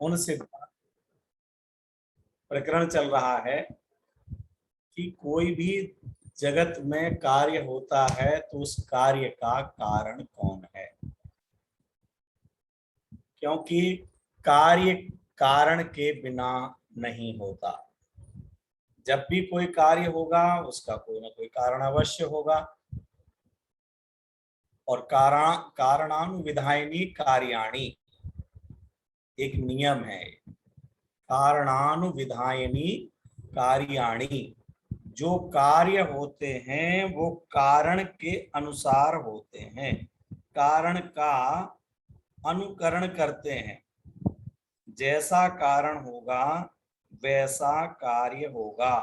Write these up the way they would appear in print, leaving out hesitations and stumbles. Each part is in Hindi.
उनसे प्रकरण चल रहा है कि कोई भी जगत में कार्य होता है तो उस कार्य का कारण कौन है, क्योंकि कार्य कारण के बिना नहीं होता। जब भी कोई कार्य होगा उसका कोई ना कोई कारण अवश्य होगा, और कारणानुविधायिनी कार्याणि एक नियम है। कारणानुविधायिनी कार्याणि, जो कार्य होते हैं वो कारण के अनुसार होते हैं, कारण का अनुकरण करते हैं। जैसा कारण होगा वैसा कार्य होगा।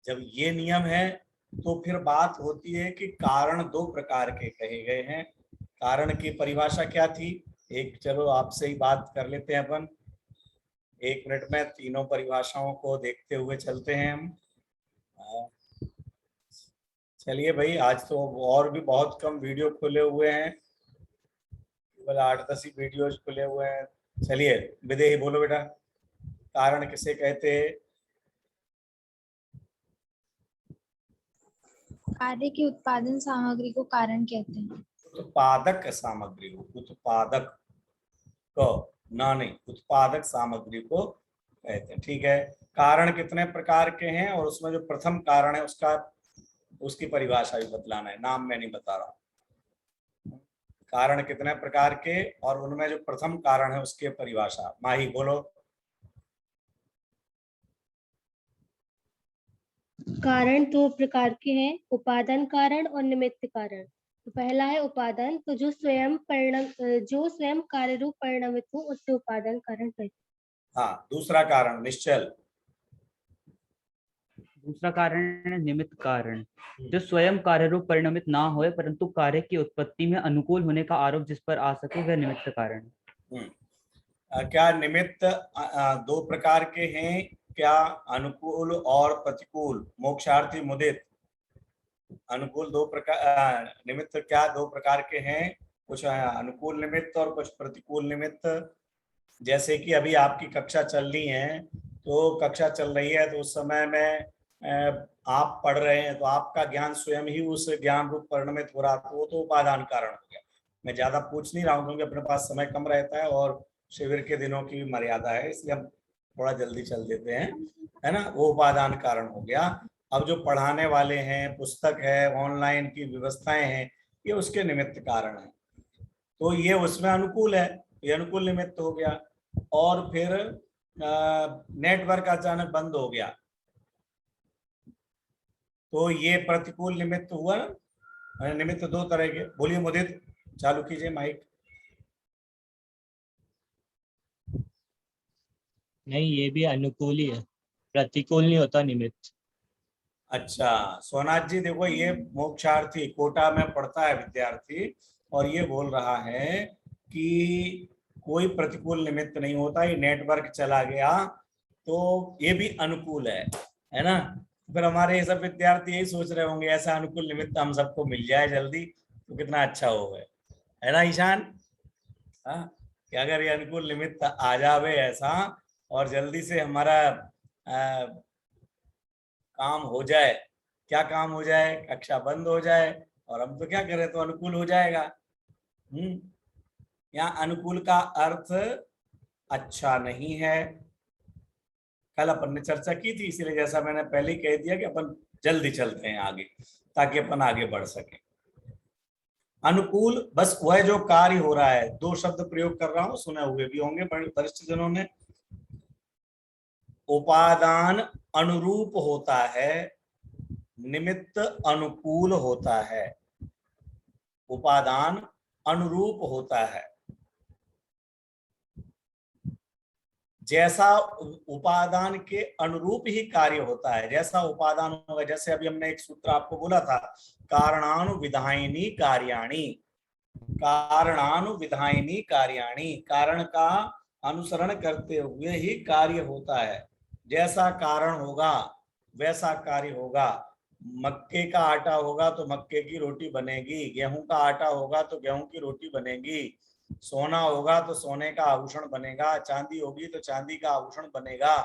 जब ये नियम है तो फिर बात होती है कि कारण दो प्रकार के कहे गए हैं। कारण की परिभाषा क्या थी, एक चलो आपसे ही बात कर लेते हैं अपन, 1 मिनट में तीनों परिभाषाओं को देखते हुए चलते हैं हम। चलिए भाई, आज तो और भी बहुत कम वीडियो खुले हुए हैं, केवल 8-10 ही वीडियोज खुले हुए हैं। चलिए विदेही बोलो बेटा, कारण किसे कहते हैं? कार्य की उत्पादन सामग्री को कारण कहते हैं। उत्पादक सामग्री को, उत्पादक को ना, नहीं, उत्पादक सामग्री को कहते हैं। ठीक है, कारण कितने प्रकार के हैं और उसमें जो प्रथम कारण है उसकी परिभाषा भी बतलाना है, नाम मैं नहीं बता रहा। कारण कितने प्रकार के और उनमें जो प्रथम कारण है उसकी परिभाषा। माही बोलो। कारण दो प्रकार के हैं, उपादान कारण और निमित्त कारण। तो पहला है उपादान, तो जो स्वयं कार्य रूप परिणमित हो उससे उपादान कारण कहते हैं। हाँ, दूसरा कारण निश्चल। दूसरा कारण है निमित्त कारण, जो स्वयं कार्य रूप परिणमित ना होए परंतु कार्य की उत्पत्ति में अनुकूल होने का आरोप जिस पर आ सके वह निमित्त कारण है। क्या निमित्त दो प्रकार के हैं क्या? अनुकूल और प्रतिकूल। मोक्षार्थी मुदित, अनुकूल दो प्रकार, निमित्त क्या दो प्रकार के हैं? कुछ अनुकूल निमित्त और कुछ प्रतिकूल निमित्त। जैसे कि अभी आपकी कक्षा चल रही है, तो कक्षा चल रही है तो उस समय में आप पढ़ रहे हैं तो आपका ज्ञान स्वयं ही उस ज्ञान रूप परिणमित हो रहा, तो वो तो उपादान कारण हो गया। मैं ज्यादा पूछ नहीं रहा हूँ क्योंकि अपने पास समय कम रहता है और शिविर के दिनों की मर्यादा है, इसलिए हम थोड़ा जल्दी चल देते हैं, है ना। वो उपादान कारण हो गया। अब जो पढ़ाने वाले हैं, पुस्तक है, ऑनलाइन की व्यवस्थाएं हैं, ये उसके निमित्त कारण है। तो ये उसमें अनुकूल है, ये अनुकूल निमित्त हो गया। और फिर नेटवर्क अचानक बंद हो गया तो ये प्रतिकूल निमित्त हुआ। निमित्त दो तरह के। बोलिए मुदित, चालू कीजिए माइक। नहीं, ये भी अनुकूल ही है, प्रतिकूल नहीं होता निमित्त। अच्छा सोनाथ जी, देखो ये मोक्षार्थी कोटा में पढ़ता है विद्यार्थी और ये बोल रहा है कि कोई प्रतिकूल निमित्त नहीं होता, ये नेटवर्क चला गया तो ये भी अनुकूल है ना। फिर हमारे ये सब विद्यार्थी यही सोच रहे होंगे ऐसा अनुकूल निमित्त हम सबको मिल जाए जल्दी तो कितना अच्छा होगा, है ना ईशान? हाँ, कि अगर ये अनुकूल निमित्त आ जावे ऐसा और जल्दी से हमारा काम हो जाए। क्या काम हो जाए? कक्षा बंद हो जाए और हम तो क्या करें, तो अनुकूल हो जाएगा। यहाँ अनुकूल का अर्थ अच्छा नहीं है, कल अपन ने चर्चा की थी, इसीलिए जैसा मैंने पहले ही कह दिया कि अपन जल्दी चलते हैं आगे ताकि अपन आगे बढ़ सके। अनुकूल बस वह जो कार्य हो रहा है, दो शब्द प्रयोग कर रहा हूं, सुने हुए भी होंगे वरिष्ठ जनों ने। उपादान अनुरूप होता है, निमित्त अनुकूल होता है। उपादान अनुरूप होता है, जैसा उपादान के अनुरूप ही कार्य होता है, जैसा उपादान होगा। जैसे अभी हमने एक सूत्र आपको बोला था, कारणानुविधायिनी कार्याणि। कारणानुविधायिनी कार्याणि, कारण का अनुसरण करते हुए ही कार्य होता है। जैसा कारण होगा वैसा कार्य होगा। मक्के का आटा होगा तो मक्के की रोटी बनेगी, गेहूं का आटा होगा तो गेहूं की रोटी बनेगी। सोना होगा तो सोने का आभूषण बनेगा, चांदी होगी तो चांदी का आभूषण बनेगा।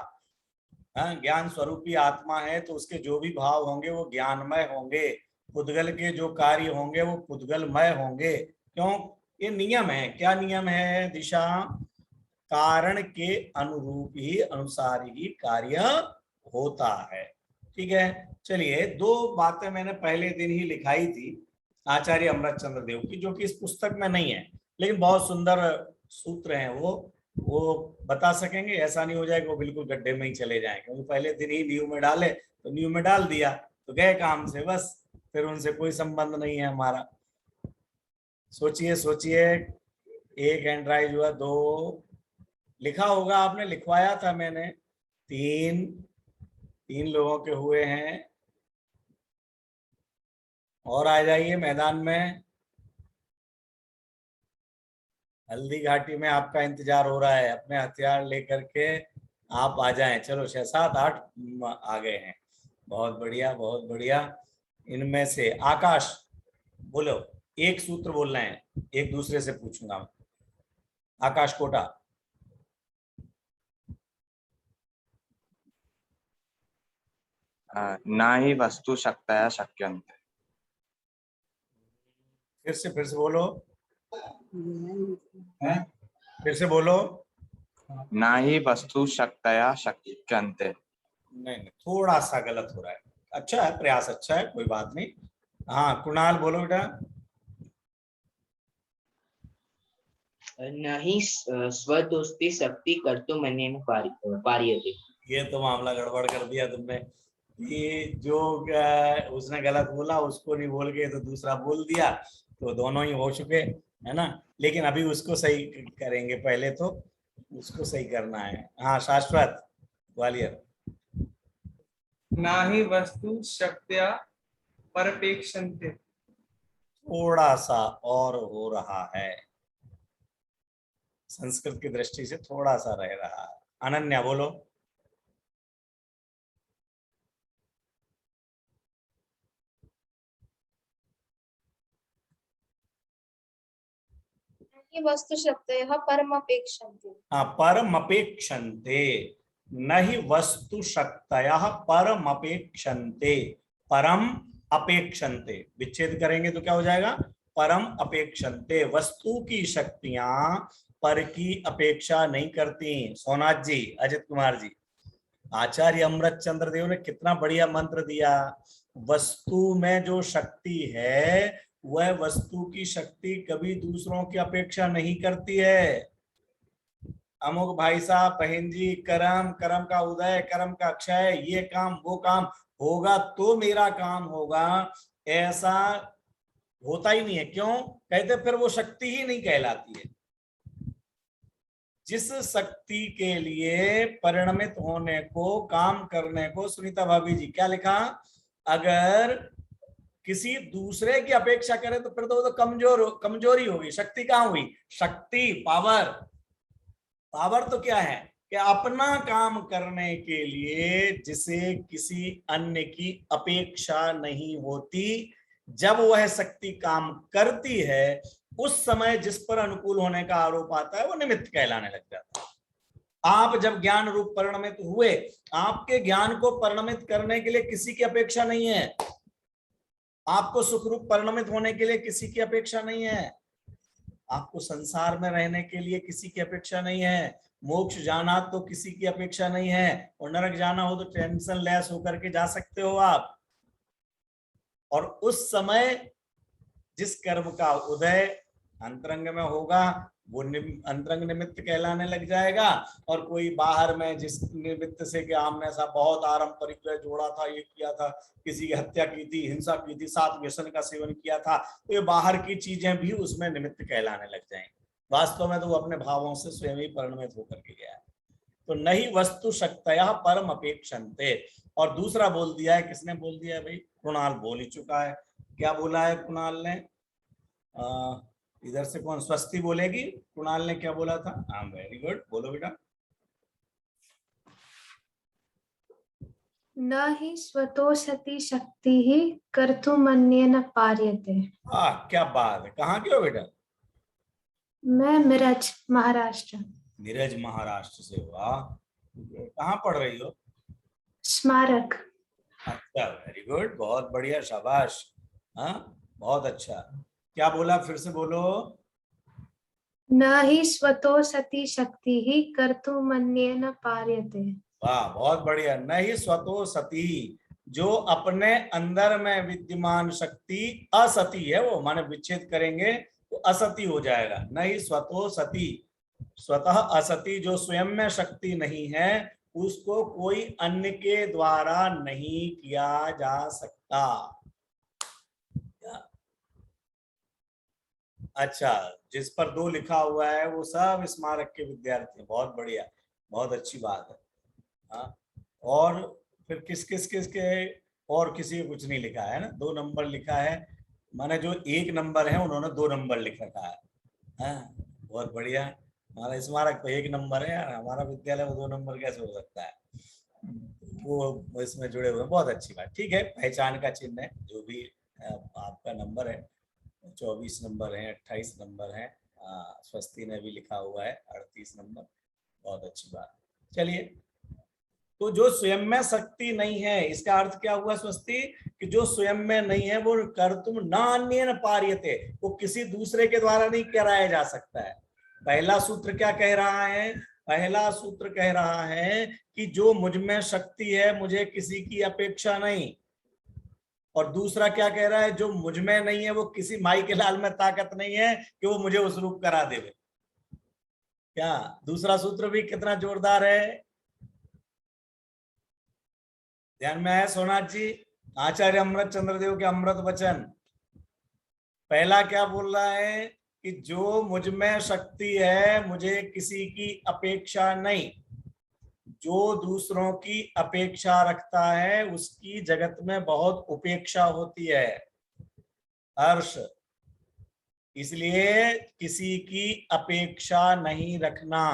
हाँ, ज्ञान स्वरूपी आत्मा है तो उसके जो भी भाव होंगे वो ज्ञानमय होंगे, पुद्गल के जो कार्य होंगे वो पुद्गलमय होंगे। क्यों? ये नियम है। क्या नियम है दिशा? कारण के अनुरूप ही, अनुसार ही कार्य होता है। ठीक है, चलिए, दो बातें मैंने पहले दिन ही लिखाई थी आचार्य अमृतचंद्र देव की, जो कि इस पुस्तक में नहीं है, लेकिन बहुत सुंदर सूत्र हैं वो बता सकेंगे। ऐसा नहीं हो जाए कि वो बिल्कुल गड्ढे में ही चले जाएं, क्योंकि पहले दिन ही न्यू में डाले तो न्यू में डाल दिया तो गए काम से, बस फिर उनसे कोई संबंध नहीं है हमारा। सोचिए सोचिए, एक एंड्राइड हुआ, दो लिखा होगा आपने, लिखवाया था मैंने, तीन लोगों के हुए हैं। और आ जाइए मैदान में, हल्दी घाटी में आपका इंतजार हो रहा है, अपने हथियार लेकर के आप आ जाएं। चलो 6, 7, 8 आ गए हैं, बहुत बढ़िया बहुत बढ़िया। इनमें से आकाश बोलो, एक सूत्र बोलना है, एक दूसरे से पूछूंगा। आकाश कोटा, न हि वस्तु शक्तया शक्यन्ते। फिर से बोलो, फिर से बोलो। न हि वस्तु शक्तया शक्यन्ते। नहीं, थोड़ा सा गलत हो रहा है। अच्छा है, प्रयास अच्छा है, कोई बात नहीं। हाँ कुणाल बोलो बेटा। न हि स्वदोस्ति शक्ति कर्तुमन्येन पार्यते। ये तो मामला गड़बड़ कर दिया तुमने। ये जो उसने गलत बोला उसको नहीं बोल के तो दूसरा बोल दिया, तो दोनों ही हो चुके, है ना। लेकिन अभी उसको सही करेंगे, पहले तो उसको सही करना है। हाँ शाश्वत ग्वालियर। ना ही वस्तु शक्त्या परपेक्षन्ते। थोड़ा सा और हो रहा है, संस्कृत की दृष्टि से थोड़ा सा रह रहा है। अनन्या बोलो। वस्तु शक्तयः परमपेक्षन्ते। हाँ, परमपेक्षन्ते, न हि वस्तु शक्तयः परमपेक्षन्ते। परम अपेक्षन्ते, विच्छेद करेंगे तो क्या हो जाएगा? परम अपेक्षन्ते। वस्तु की शक्तियां पर की अपेक्षा नहीं करती। सोनाथ जी, अजित कुमार जी, आचार्य अमृतचंद्र देव ने कितना बढ़िया मंत्र दिया। वस्तु में जो शक्ति है वह वस्तु की शक्ति कभी दूसरों की अपेक्षा नहीं करती है। अमुक भाई साहब, बहन जी, कर्म, कर्म का उदय, कर्म का क्षय, ये काम वो काम होगा तो मेरा काम होगा, ऐसा होता ही नहीं है। क्यों? कहते फिर वो शक्ति ही नहीं कहलाती है। जिस शक्ति के लिए परिणमित होने को, काम करने को, सुनीता भाभी जी क्या लिखा, अगर किसी दूसरे की अपेक्षा करे तो फिर तो वो तो कमजोरी होगी। शक्ति कहाँ हुई? शक्ति, पावर। पावर तो क्या है कि अपना काम करने के लिए जिसे किसी अन्य की अपेक्षा नहीं होती, जब वह शक्ति काम करती है उस समय जिस पर अनुकूल होने का आरोप आता है वो निमित्त कहलाने लग जाता है। आप जब ज्ञान रूप परिणमित हुए, आपके ज्ञान को परिणमित करने के लिए किसी की अपेक्षा नहीं है। आपको सुख रूप परिणमित होने के लिए किसी की अपेक्षा नहीं है। आपको संसार में रहने के लिए किसी की अपेक्षा नहीं है। मोक्ष जाना तो किसी की अपेक्षा नहीं है, और नरक जाना हो तो टेंशन लेस होकर के जा सकते हो आप। और उस समय जिस कर्म का उदय अंतरंग में होगा वो अंतरंग निमित्त कहलाने लग जाएगा। और कोई बाहर में जिस निमित्त से कि हमने ऐसा बहुत आरंपरिक जोड़ा था, ये किया था, किसी की हत्या की थी, हिंसा की थी, 7 व्यसन का सेवन किया था, तो ये बाहर की चीजें भी उसमें निमित्त कहलाने लग जाएंगी। वास्तव में तो वो अपने भावों से स्वयं ही परिणमित होकर के गया है। तो नहीं वस्तु शक्तया परम अपेक्षन्ते। और दूसरा बोल दिया है, किसने बोल दिया है भाई? कुणाल बोल ही चुका है। क्या बोला है कुणाल ने? इधर से कौन स्वस्ति बोलेगी? कुणाल ने क्या बोला था? हाँ वेरी गुड, बोलो बेटा। न हि स्वतोषति शक्तिः कर्तुमन्येन पार्यते। क्या बात है, कहाँ के हो बेटा? मैं मिरज महाराष्ट्र। नीरज महाराष्ट्र से हो। कहाँ पढ़ रही हो? स्मारक। अच्छा, वेरी गुड, बहुत बढ़िया, शाबाश। हाँ, बहुत अच्छा। क्या बोला, फिर से बोलो। न हि स्वतो सती शक्ति ही कर्तुमन्येन पार्यते। वाह, बहुत बढ़िया। न ही स्वतो सती, जो अपने अंदर में विद्यमान शक्ति असती है, वो माने विच्छेद करेंगे तो असती हो जाएगा। न ही स्वतो सती, स्वतः असती, जो स्वयं में शक्ति नहीं है उसको कोई अन्य के द्वारा नहीं किया जा सकता। अच्छा, जिस पर 2 लिखा हुआ है वो सब स्मारक के विद्यार्थी हैं। बहुत बढ़िया, बहुत अच्छी बात है। हाँ, और फिर किस के और किसी को कुछ नहीं लिखा है ना? 2 नंबर लिखा है, माने जो 1 नंबर है उन्होंने 2 नंबर लिख रखा है। हाँ, बहुत बढ़िया। हमारा स्मारक तो 1 नंबर है, हमारा विद्यालय में 2 नंबर कैसे हो सकता है? वो इसमें जुड़े हुए हैं, बहुत अच्छी बात। ठीक है, पहचान का चिन्ह है, जो भी आपका नंबर है। 24 नंबर है, 28 नंबर है, स्वस्ति ने भी लिखा हुआ है 38 नंबर। बहुत अच्छी बात। चलिए, तो जो स्वयं में शक्ति नहीं है, इसका अर्थ क्या हुआ स्वस्ति? कि जो स्वयं में नहीं है वो कर्तुम न अन्येन पार्यते, वो किसी दूसरे के द्वारा नहीं कराया जा सकता है। पहला सूत्र क्या कह रहा है? पहला सूत्र कह रहा है कि जो मुझ में शक्ति है मुझे किसी की अपेक्षा नहीं। और दूसरा क्या कह रहा है? जो मुझ में नहीं है वो किसी माई के लाल में ताकत नहीं है कि वो मुझे उस रूप करा देवे। क्या दूसरा सूत्र भी कितना जोरदार है? ध्यान में है सोनाथ जी? आचार्य अमृत चंद्रदेव के अमृत वचन। पहला क्या बोल रहा है? कि जो मुझ में शक्ति है मुझे किसी की अपेक्षा नहीं। जो दूसरों की अपेक्षा रखता है उसकी जगत में बहुत उपेक्षा होती है, हर्ष। इसलिए किसी की अपेक्षा नहीं रखना।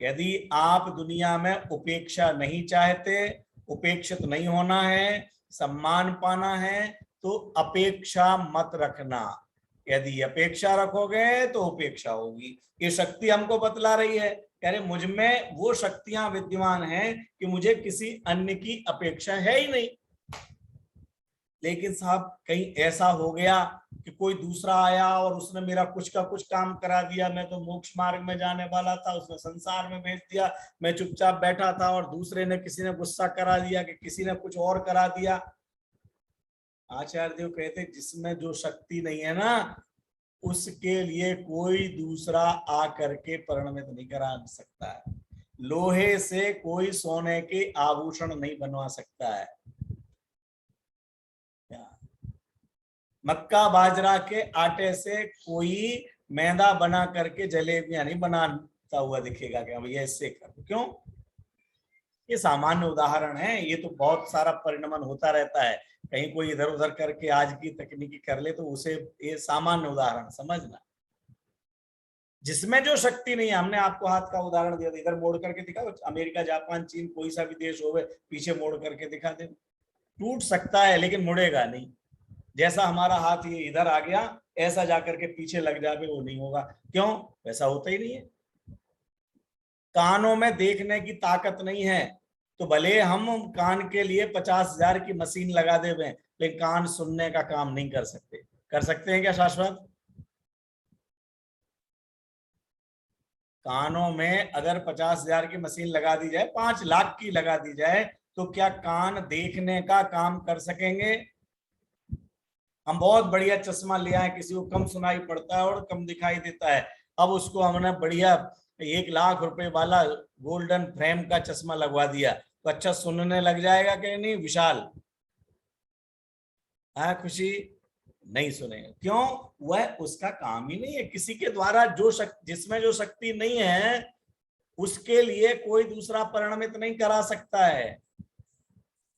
यदि आप दुनिया में उपेक्षा नहीं चाहते, उपेक्षित नहीं होना है, सम्मान पाना है, तो अपेक्षा मत रखना। यदि अपेक्षा रखोगे तो उपेक्षा होगी। ये शक्ति हमको बतला रही है, कह रहे मुझ में वो शक्तियां विद्यमान हैं कि मुझे किसी अन्य की अपेक्षा है ही नहीं। लेकिन साहब कहीं ऐसा हो गया कि कोई दूसरा आया और उसने मेरा कुछ का कुछ काम करा दिया, मैं तो मोक्ष मार्ग में जाने वाला था, उसने संसार में भेज दिया, मैं चुपचाप बैठा था और दूसरे ने, किसी ने गुस्सा करा दिया कि किसी ने कुछ और करा दिया। आचार्य देव कहते जिसमें जो शक्ति नहीं है ना, उसके लिए कोई दूसरा आकर के परिणमित नहीं करा सकता है। लोहे से कोई सोने के आभूषण नहीं बनवा सकता है। मक्का बाजरा के आटे से कोई मैदा बना करके जलेबियां नहीं बनाता हुआ दिखेगा कि भैया इससे कर। क्यों? ये सामान्य उदाहरण है, ये तो बहुत सारा परिणमन होता रहता है। कहीं कोई इधर उधर करके आज की तकनीकी कर ले तो उसे, ये सामान्य उदाहरण समझना। जिसमें जो शक्ति नहीं है, हमने आपको हाथ का उदाहरण दिया, इधर मोड़ करके दिखा, अमेरिका, जापान, चीन, कोई सा भी देश हो, पीछे मोड़ करके दिखा दे, टूट सकता है लेकिन मुड़ेगा नहीं। जैसा हमारा हाथ ये इधर आ गया, ऐसा जाकर के पीछे लग जाए वो नहीं होगा। क्यों? वैसा होता ही नहीं है। कानों में देखने की ताकत नहीं है तो भले हम कान के लिए 50,000 की मशीन लगा दे, लेकिन कान सुनने का काम नहीं कर सकते। कर सकते हैं क्या शाश्वत? कानों में अगर 50,000 की मशीन लगा दी जाए, 5 लाख की लगा दी जाए, तो क्या कान देखने का काम कर सकेंगे? हम बहुत बढ़िया चश्मा ले आए, किसी को कम सुनाई पड़ता है और कम दिखाई देता है, अब उसको हमने बढ़िया 1 लाख रुपए वाला गोल्डन फ्रेम का चश्मा लगवा दिया, तो अच्छा सुनने लग जाएगा कि नहीं विशाल? हाँ खुशी? नहीं सुनेगा। क्यों? वह उसका काम ही नहीं है। किसी के द्वारा जो शक्ति, जिसमें जो शक्ति नहीं है उसके लिए कोई दूसरा परिणमित नहीं करा सकता है।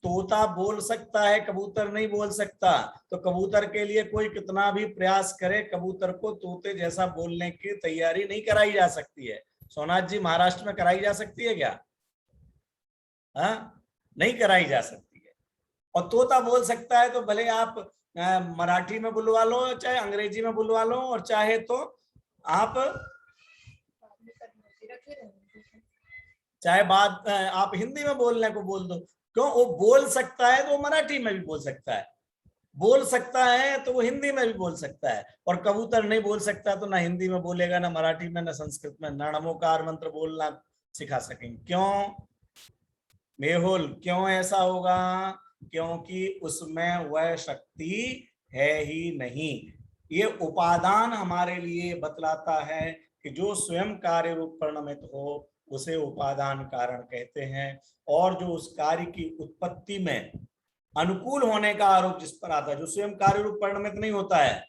तोता बोल सकता है, कबूतर नहीं बोल सकता। तो कबूतर के लिए कोई कितना भी प्रयास करे, कबूतर को तोते जैसा बोलने की तैयारी नहीं कराई जा सकती है। सोनाथ जी, महाराष्ट्र में कराई जा सकती है क्या? हाँ, नहीं कराई जा सकती है। और तोता बोल सकता है तो भले आप मराठी में बुलवा लो, चाहे अंग्रेजी में बुलवा लो, और चाहे तो आप चाहे बात आप हिंदी में बोलने को बोल दो, क्यों? वो बोल सकता है तो वो मराठी में भी बोल सकता है, बोल सकता है तो वो हिंदी में भी बोल सकता है। और कबूतर नहीं बोल सकता तो ना हिंदी में बोलेगा, ना मराठी में, ना संस्कृत में, ना नमोकार मंत्र बोलना सिखा सकेंगे। क्यों मेहुल, क्यों ऐसा होगा? क्योंकि उसमें वह शक्ति है ही नहीं। ये उपादान हमारे लिए बतलाता है कि जो स्वयं कार्य रूप परिणमित हो उसे उपादान कारण कहते हैं। और जो उस कार्य की उत्पत्ति में अनुकूल होने का आरोप जिस पर आता है, जो स्वयं कार्य रूप परिणमित नहीं होता है,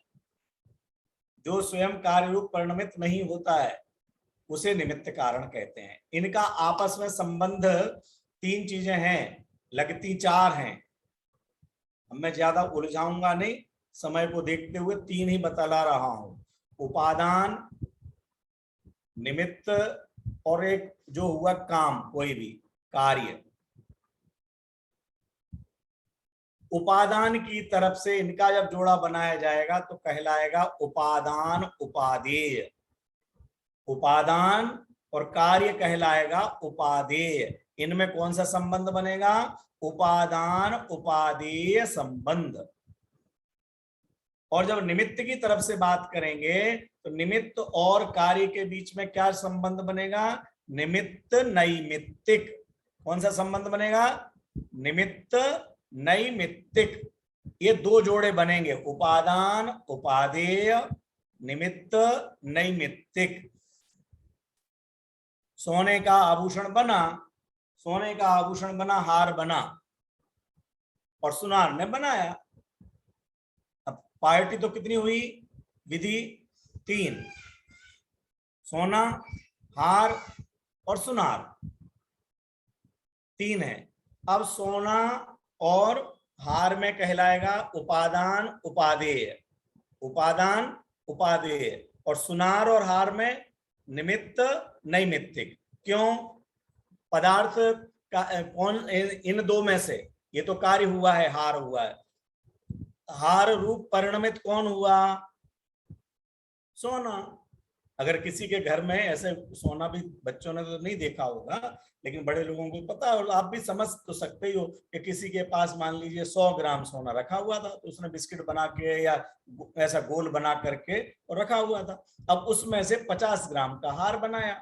जो स्वयं कार्य रूप परिणमित नहीं होता है उसे निमित्त कारण कहते हैं। इनका आपस में संबंध 3 चीजें हैं, लगती 4 हैं। अब मैं ज्यादा उलझाऊंगा नहीं, समय को देखते हुए 3 ही बतला रहा हूं। उपादान, निमित्त और एक जो हुआ काम, कोई भी कार्य। उपादान की तरफ से इनका जब जोड़ा बनाया जाएगा तो कहलाएगा उपादान उपादेय। उपादान और कार्य कहलाएगा उपादेय। इनमें कौन सा संबंध बनेगा? उपादान उपादेय संबंध। और जब निमित्त की तरफ से बात करेंगे तो निमित्त और कार्य के बीच में क्या संबंध बनेगा? निमित्त नैमित्तिक। कौन सा संबंध बनेगा? निमित्त नैमित्तिक। ये 2 जोड़े बनेंगे, उपादान उपादेय, निमित्त नैमित्तिक। सोने का आभूषण बना, सोने का आभूषण बना, हार बना, और सुनार ने बनाया। अब पार्टी तो कितनी हुई? विधि 3, सोना, हार और सुनार 3 है। अब सोना और हार में कहलाएगा उपादान उपादेय, उपादान उपादेय, और सुनार और हार में निमित्त नैमित्तिक। क्यों? पदार्थ का कौन इन 2 में से? ये तो कार्य हुआ है, हार हुआ है। हार रूप परिणमित कौन हुआ? सोना। अगर किसी के घर में ऐसे सोना भी, बच्चों ने तो नहीं देखा होगा लेकिन बड़े लोगों को पता है, और आप भी समझ तो सकते ही हो कि किसी के पास मान लीजिए 100 ग्राम सोना रखा हुआ था, तो उसने बिस्किट बना के या ऐसा गोल बना करके और रखा हुआ था। अब उसमें से 50 ग्राम का हार बनाया।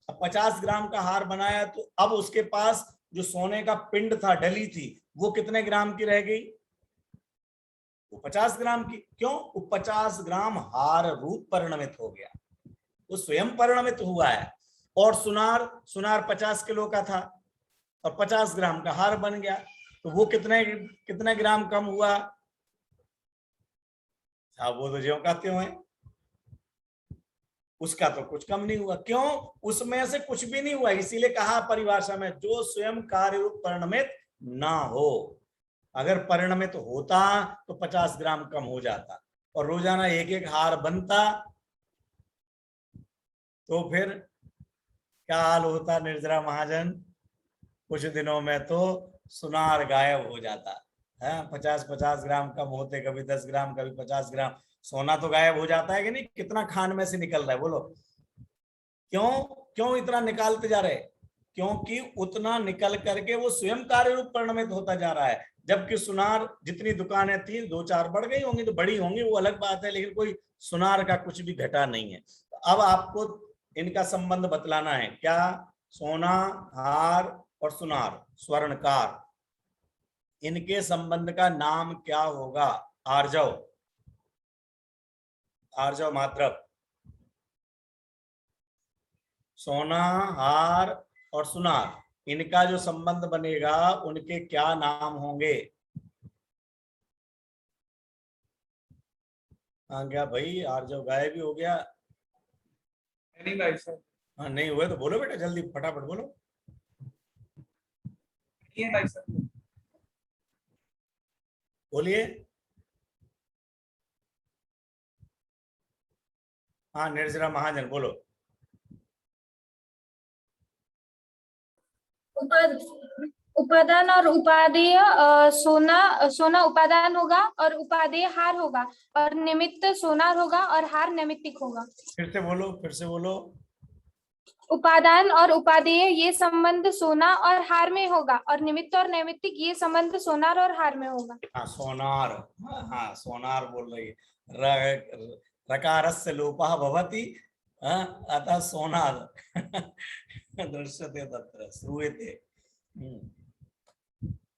अब 50 ग्राम का हार बनाया तो अब उसके पास जो सोने का पिंड था, डली थी, वो कितने ग्राम की रह गई? वो 50 ग्राम की। क्यों? वो 50 ग्राम हार रूप परिणमित हो गया, वो स्वयं परिणमित हुआ है। और सुनार, सुनार 50 किलो का था और 50 ग्राम का हार बन गया, तो वो कितने ग्राम कम हुआ? वो तो ज्यों का त्यों है, उसका तो कुछ कम नहीं हुआ। क्यों? उसमें से कुछ भी नहीं हुआ। इसीलिए कहा परिभाषा में, जो स्वयं कार्य रूप परिणमित ना हो। अगर परिणमित होता तो 50 ग्राम कम हो जाता और रोजाना एक एक हार बनता, तो फिर क्या हाल होता निर्जरा महाजन? कुछ दिनों में तो सुनार गायब हो जाता है। 50-50 ग्राम कम होते, कभी 10 ग्राम, कभी 50 ग्राम, सोना तो गायब हो जाता है कि नहीं? कितना खान में से निकल रहा है, बोलो। क्यों क्यों इतना निकालते जा रहे? क्योंकि उतना निकल करके वो स्वयं कार्य रूप परिणमित होता जा रहा है। जबकि सुनार जितनी दुकानें थी, 2-4 बढ़ गई होंगी तो बड़ी होंगी, वो अलग बात है, लेकिन कोई सुनार का कुछ भी घटा नहीं है। तो अब आपको इनका संबंध बतलाना है। क्या? सोना, हार और सुनार, स्वर्णकार, इनके संबंध का नाम क्या होगा? आर्जव, आर्जव मात्रक। सोना, हार और सुनार, इनका जो संबंध बनेगा उनके क्या नाम होंगे? हाँ क्या भाई, आर्जव गायब भी हो गया? नहीं भाई साहब, हाँ नहीं हुए तो बोलो बेटा, जल्दी फटाफट बोलो। ये भाई साहब, बोलिए। हाँ निर्जरा महाजन बोलो। उपादान और उपादेय सोना उपादान होगा और उपादेय हार होगा और निमित्त सोनार होगा और हार नैमित्तिक होगा। फिर से बोलो। उपादान और उपादेय ये संबंध सोना और हार में होगा और निमित्त और नैमित्तिक ये संबंध सोनार और हार में होगा। हाँ सोनार, हाँ सोनार बोल रही है। रकारस्य लोपः भवति अतः सोनार दृश्यते तत्र श्रूयते।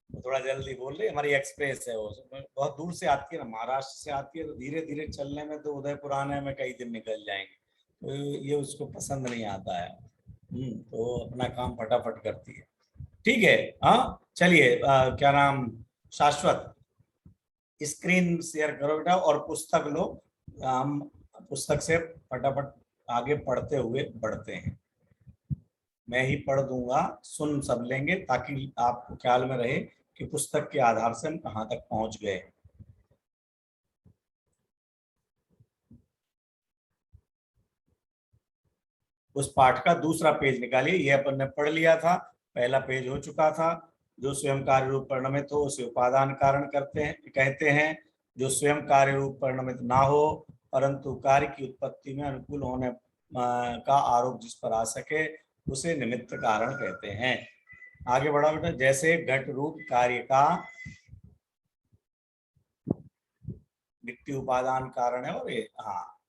थोड़ा जल्दी बोल रही, हमारी एक्सप्रेस है वो, बहुत दूर से आती है ना, महाराष्ट्र से आती है, तो धीरे धीरे चलने में तो उदयपुर आने में कई दिन निकल जाएंगे, तो ये उसको पसंद नहीं आता है। तो अपना काम फटाफट करती है। ठीक है, हाँ चलिए, क्या नाम, शाश्वत स्क्रीन शेयर करो बेटा और पुस्तक लो। हम पुस्तक से फटाफट आगे पढ़ते हुए बढ़ते हैं। मैं ही पढ़ दूंगा, सुन सब लेंगे, ताकि आपको ख्याल में रहे कि पुस्तक के आधार से हम कहाँ तक पहुंच गए। उस पाठ का दूसरा पेज निकालिए। ये अपन ने पढ़ लिया था, पहला पेज हो चुका था। जो स्वयं कार्य रूप परिणमित हो उसे उपादान कारण कहते हैं। जो स्वयं कार्य रूप परिणमित ना हो परंतु कार्य की उत्पत्ति में अनुकूल होने का आरोप जिस पर आ सके उसे निमित्त कारण कहते हैं। आगे बढ़ा बेटा। जैसे घट रूप कार्य का मिट्टी उपादान कारण है, और ये हाँ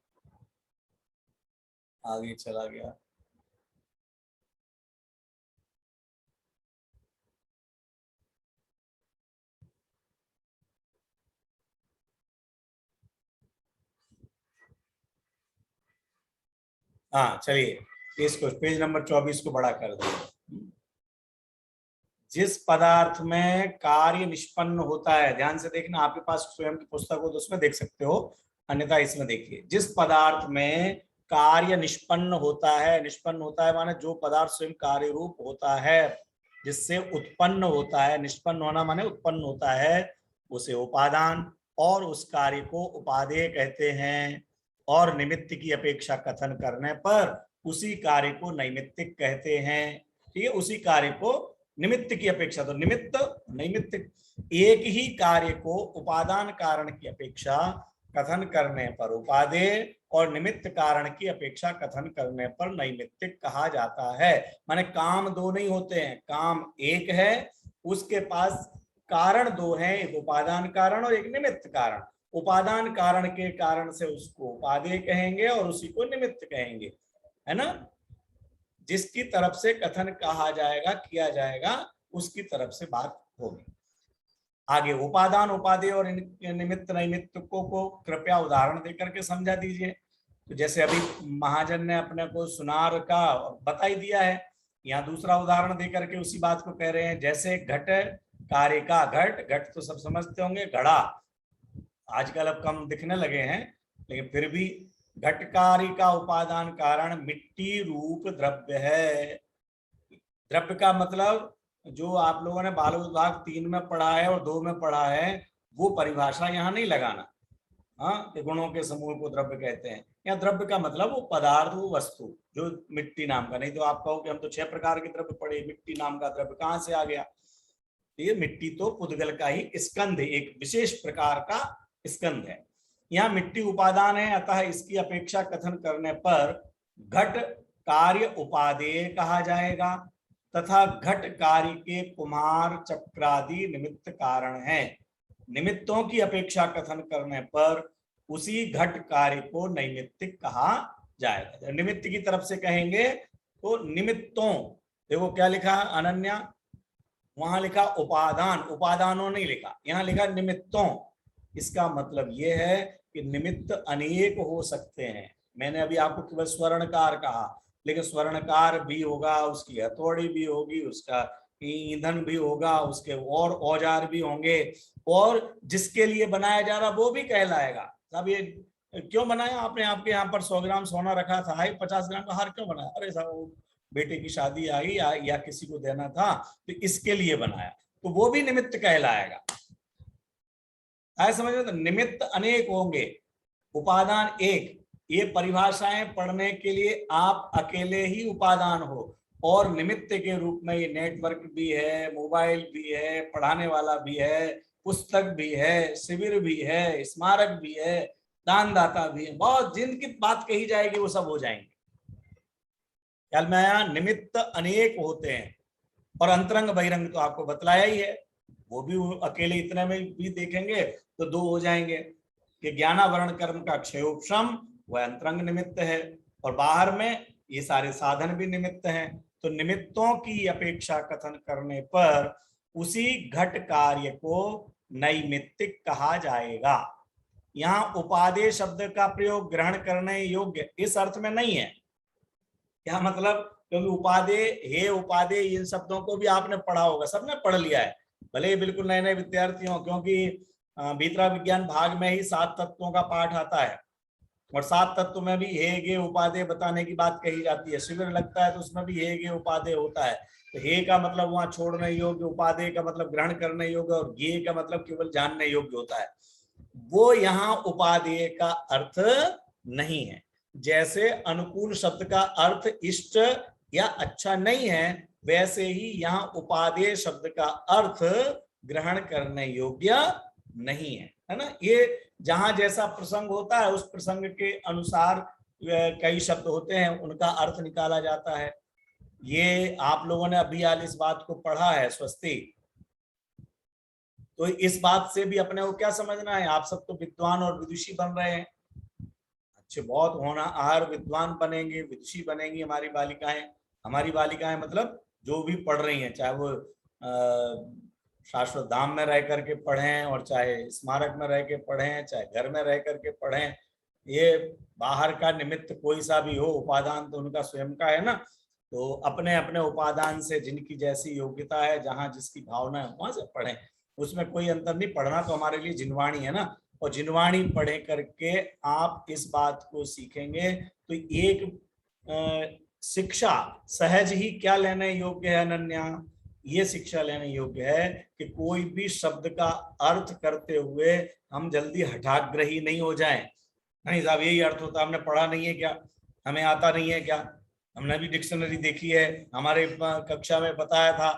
आगे चला गया। हाँ चलिए, इसको पेज नंबर 24 को बड़ा कर दो। जिस पदार्थ में कार्य निष्पन्न होता है, ध्यान से देखना, आपके पास स्वयं की पुस्तक हो तो उसमें देख सकते हो, अन्यथा इसमें देखिए। जिस पदार्थ में कार्य निष्पन्न होता है माने जो पदार्थ स्वयं कार्य रूप होता है, जिससे उत्पन्न होता है, निष्पन्न होना माने उत्पन्न होता है, उसे उपादान और उस कार्य को उपादेय कहते हैं। और निमित्त की अपेक्षा कथन करने पर उसी कार्य को नैमित्तिक कहते हैं। ठीक है, उसी कार्य को निमित्त की अपेक्षा, तो निमित्त नैमित्तिक, एक ही कार्य को उपादान कारण की अपेक्षा कथन करने पर उपादेय और निमित्त कारण की अपेक्षा कथन करने पर नैमित्तिक कहा जाता है। माने काम दो नहीं होते हैं, काम एक है, उसके पास कारण दो हैं, एक उपादान कारण और एक निमित्त कारण। उपादान कारण के कारण से उसको उपादेय कहेंगे और उसी को निमित्त कहेंगे, है ना। जिसकी तरफ से कथन कहा जाएगा, किया जाएगा, उसकी तरफ से बात होगी। आगे उपादान, उपादेय और निमित्त नैमित्त को कृपया उदाहरण देकर के समझा दीजिए। तो जैसे अभी महाजन ने अपने को सुनार का बता ही दिया है, यहाँ दूसरा उदाहरण देकर के उसी बात को कह रहे हैं। जैसे घट कार्य का, घट तो सब समझते होंगे, घड़ा आजकल अब कम दिखने लगे हैं, लेकिन फिर भी घटकारी का उपादान कारण मिट्टी रूप द्रव्य है। द्रव्य का मतलब जो आप लोगों ने बाल विभाग 3 में पढ़ा है और 2 में पढ़ा है, वो परिभाषा यहाँ नहीं लगाना। हाँ, गुणों के समूह को द्रव्य कहते हैं। यहाँ द्रव्य का मतलब वो पदार्थ, वो वस्तु जो मिट्टी नाम का, नहीं तो आप कहो कि हम तो 6 प्रकार के द्रव्य पढ़े, मिट्टी नाम का द्रव्य कहाँ से आ गया। ये मिट्टी तो पुद्गल का ही स्कंध, एक विशेष प्रकार का स्कंध है। यहाँ मिट्टी उपादान है, अतः इसकी अपेक्षा कथन करने पर घट कार्य उपादेय कहा जाएगा तथा घट कार्य के कुमार चक्रादि निमित्त कारण है। निमित्तों की अपेक्षा कथन करने पर उसी घट कार्य को नैमित्तिक कहा जाएगा। जब निमित्त की तरफ से कहेंगे तो निमित्तों, देखो क्या लिखा है अनन्या, वहां लिखा उपादान, उपादानों नहीं लिखा, यहाँ लिखा निमित्तों। इसका मतलब यह है कि निमित्त अनेक हो सकते हैं। मैंने अभी आपको केवल स्वर्णकार कहा, लेकिन स्वर्णकार भी होगा, उसकी हथौड़ी भी होगी, उसका ईंधन भी होगा, उसके और औजार भी होंगे, और जिसके लिए बनाया जा रहा वो भी कहलाएगा। साहब ये क्यों बनाया आपने, आपके यहाँ पर 100 ग्राम सोना रखा था, 50 ग्राम का हार क्यों बनाया? अरे साहब बेटे की शादी आई या किसी को देना था तो इसके लिए बनाया, तो वो भी निमित्त कहलाएगा। समझ में? तो निमित्त अनेक होंगे, उपादान एक। ये परिभाषाएं पढ़ने के लिए आप अकेले ही उपादान हो, और निमित्त के रूप में ये नेटवर्क भी है, मोबाइल भी है, पढ़ाने वाला भी है, पुस्तक भी है, शिविर भी है, स्मारक भी है, दानदाता भी है, बहुत जिनकी बात कही जाएगी वो सब हो जाएंगे। ख्याल में आया? निमित्त अनेक होते हैं और अंतरंग बहिरंग तो आपको बतलाया ही है, वो भी अकेले इतने में भी देखेंगे तो दो हो जाएंगे कि ज्ञानावरण कर्म का क्षयोपशम वह अंतरंग निमित्त है और बाहर में ये सारे साधन भी निमित्त हैं। तो निमित्तों की अपेक्षा कथन करने पर उसी घट कार्य को नैमित्तिक कहा जाएगा। यहाँ उपादेय शब्द का प्रयोग ग्रहण करने योग्य इस अर्थ में नहीं है। क्या मतलब? क्योंकि उपादेय, हे उपादेय, इन शब्दों को भी आपने पढ़ा होगा, सबने पढ़ लिया है, भले ही बिल्कुल नए नए विद्यार्थी हों, क्योंकि भीतरा विज्ञान भाग में ही 7 तत्वों का पाठ आता है और 7 तत्व में भी हे गे उपादेय बताने की बात कही जाती है। शिविर लगता है तो उसमें भी हे गे उपादेय होता है। तो हे का मतलब वहां छोड़ने योग्य, उपादेय का मतलब ग्रहण करने योग्य और गे का मतलब केवल जानने योग्य होता है। वो यहाँ उपादेय का अर्थ नहीं है। जैसे अनुकूल शब्द का अर्थ इष्ट या अच्छा नहीं है, वैसे ही यहाँ उपादेय शब्द का अर्थ ग्रहण करने योग्य नहीं है ना। ये जहां जैसा प्रसंग होता है उस प्रसंग के अनुसार कई शब्द होते हैं, उनका अर्थ निकाला जाता है। ये आप लोगों ने अभी हाल इस बात को पढ़ा है, स्वस्ति। तो इस बात से भी अपने को क्या समझना है, आप सब तो विद्वान और विदुषी बन रहे हैं, अच्छे बहुत होना आहार विद्वान बनेंगे, विदुषी बनेंगी हमारी बालिकाएं। हमारी बालिकाएं मतलब जो भी पढ़ रही हैं, चाहे वो शाश्वत धाम में रह करके पढ़ें और चाहे स्मारक में रह के पढ़ें, चाहे घर में रह करके पढ़ें, ये बाहर का निमित्त कोई सा भी हो, उपादान तो उनका स्वयं का है ना। तो अपने अपने उपादान से जिनकी जैसी योग्यता है, जहाँ जिसकी भावना है वहां से पढ़ें, उसमें कोई अंतर नहीं। पढ़ना तो हमारे लिए जिनवाणी है ना, और जिनवाणी पढ़े करके आप इस बात को सीखेंगे तो एक शिक्षा सहज ही क्या लेने योग्य है अनन्या, ये शिक्षा लेने योग्य है कि कोई भी शब्द का अर्थ करते हुए हम जल्दी हठाग्रही नहीं हो जाएं। नहीं साहब यही अर्थ होता, हमने पढ़ा नहीं है क्या, हमें आता नहीं है क्या, हमने भी डिक्शनरी देखी है, हमारे कक्षा में बताया था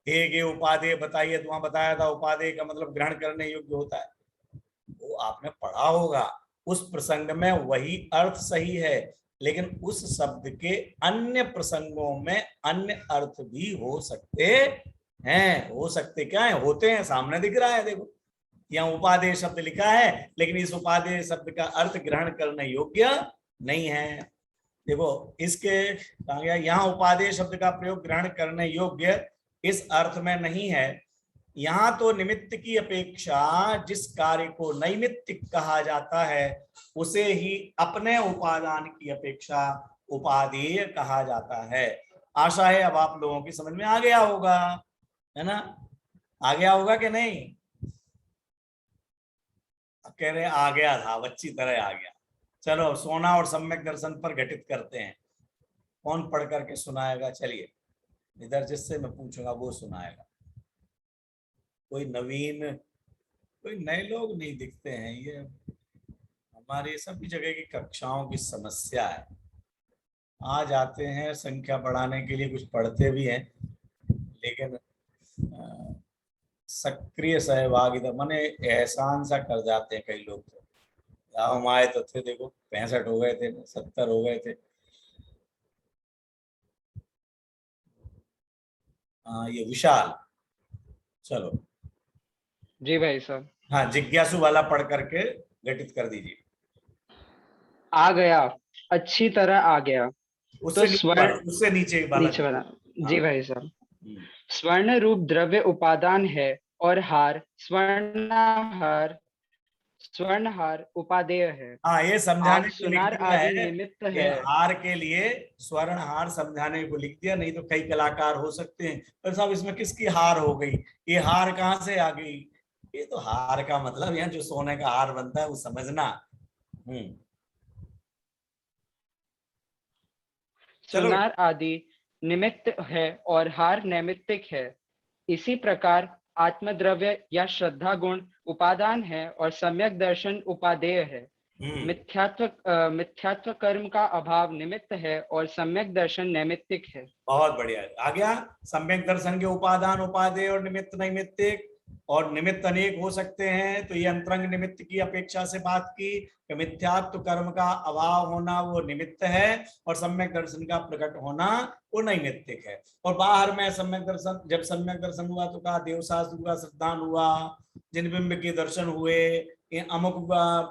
हे गे उपादेय बताइए, तो वहां बताया था उपादेय का मतलब ग्रहण करने योग्य होता है, वो आपने पढ़ा होगा। उस प्रसंग में वही अर्थ सही है, लेकिन उस शब्द के अन्य प्रसंगों में अन्य अर्थ भी हो सकते हैं। हो सकते क्या है, होते हैं, सामने दिख रहा है, देखो यहाँ उपादेय शब्द लिखा है, लेकिन इस उपादेय शब्द का अर्थ ग्रहण करने योग्य नहीं है। देखो इसके यहाँ उपादेय शब्द का प्रयोग ग्रहण करने योग्य इस अर्थ में नहीं है। यहाँ तो निमित्त की अपेक्षा जिस कार्य को नैमित्तिक कहा जाता है उसे ही अपने उपादान की अपेक्षा उपादेय कहा जाता है। आशा है अब आप लोगों की समझ में आ गया होगा, है ना? आ गया होगा कि नहीं? कह रहे आ गया था, अच्छी तरह आ गया। चलो सोना और सम्यक दर्शन पर घटित करते हैं। कौन पढ़ करके सुनाएगा? चलिए इधर जिससे मैं पूछूंगा वो सुनाएगा। कोई नवीन, कोई नए लोग नहीं दिखते हैं, ये हमारी सभी जगह की कक्षाओं की समस्या है। आ जाते हैं संख्या बढ़ाने के लिए, कुछ पढ़ते भी हैं, लेकिन सक्रिय सहभागिता माने एहसान सा कर जाते हैं कई लोग। तो हम आए तो थे, देखो 65 हो गए थे, 70 हो गए थे। ये विशाल, चलो जी भाई साहब। हाँ जिज्ञासु वाला पढ़ करके घटित कर दीजिए। आ गया, अच्छी तरह आ गया। उससे नीचे वाला जी भाई साहब। स्वर्ण रूप द्रव्य उपादान है और हार स्वर्णहार उपादेय है। हाँ ये समझाने को लिख दिया है, निमित्त है। हार के लिए स्वर्ण हार समझाने को लिख दिया, नहीं तो कई कलाकार हो सकते हैं पर साहब इसमें किसकी हार हो गई, ये हार कहाँ से आ गई? ये तो हार का मतलब यहाँ जो सोने का हार बनता है वो समझना। सुनार आदि निमित्त है और हार नैमित्तिक है। इसी प्रकार आत्मद्रव्य या श्रद्धा गुण उपादान है और सम्यक दर्शन उपादेय है। मिथ्यात्व कर्म का अभाव निमित्त है और सम्यक दर्शन नैमित्तिक है। बहुत बढ़िया। आ गया सम्यक दर्शन के उपादान उपादेय और निमित्त नैमित्तिक, और निमित्त अनेक हो सकते हैं। तो ये अंतरंग निमित्त की अपेक्षा से बात की कि मिथ्यात्व कर्म का अभाव होना वो निमित्त है और सम्यक दर्शन का प्रकट होना वो नैमित्तिक है। और बाहर में सम्यक दर्शन, जब सम्यक दर्शन हुआ तो कहा देवशास्त्र हुआ, श्रद्धान हुआ, जिन बिंब के दर्शन हुए, अमुक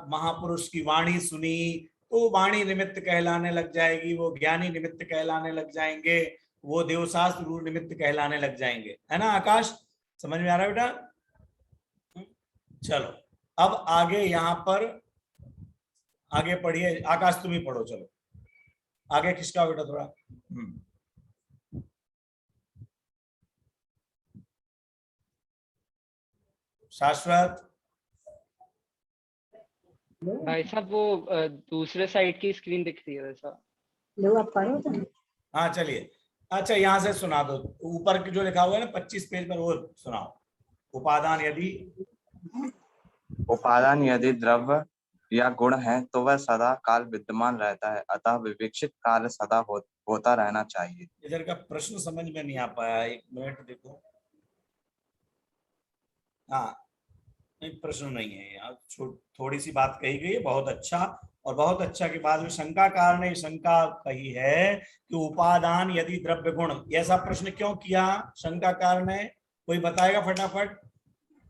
महापुरुष की वाणी सुनी, तो वाणी निमित्त कहलाने लग जाएगी, वो ज्ञानी निमित्त कहलाने लग जाएंगे, वो देवशास्त्र निमित्त कहलाने लग जाएंगे। है ना आकाश, समझ में आ रहा है बेटा? चलो अब आगे यहाँ पर आगे पढ़िए। आकाश तुम ही पढ़ो, चलो आगे किसका बेटा थोड़ा। शाश्वत। भाई साहब वो दूसरे साइड की स्क्रीन दिख रही है वैसा। लो आप पढ़ो तो। हाँ चलिए, अच्छा यहाँ से सुना दो, ऊपर की जो लिखा हुआ है ना 25 पेज पर, वो सुनाओ। उपादान यदि द्रव्य या गुण है तो वह सदा काल विद्यमान रहता है, अतः विवेक्षित काल सदा होता रहना चाहिए। इधर का प्रश्न समझ में नहीं आ पाया, एक मिनट देखो। हाँ एक प्रश्न नहीं है यार, थोड़ी सी बात कही गई है, बहुत अच्छा। और बहुत अच्छा के बाद में शंकाकार ने शंका कही है कि उपादान यदि द्रव्य गुण, ऐसा प्रश्न क्यों किया शंकाकार ने, कोई बताएगा फटाफट?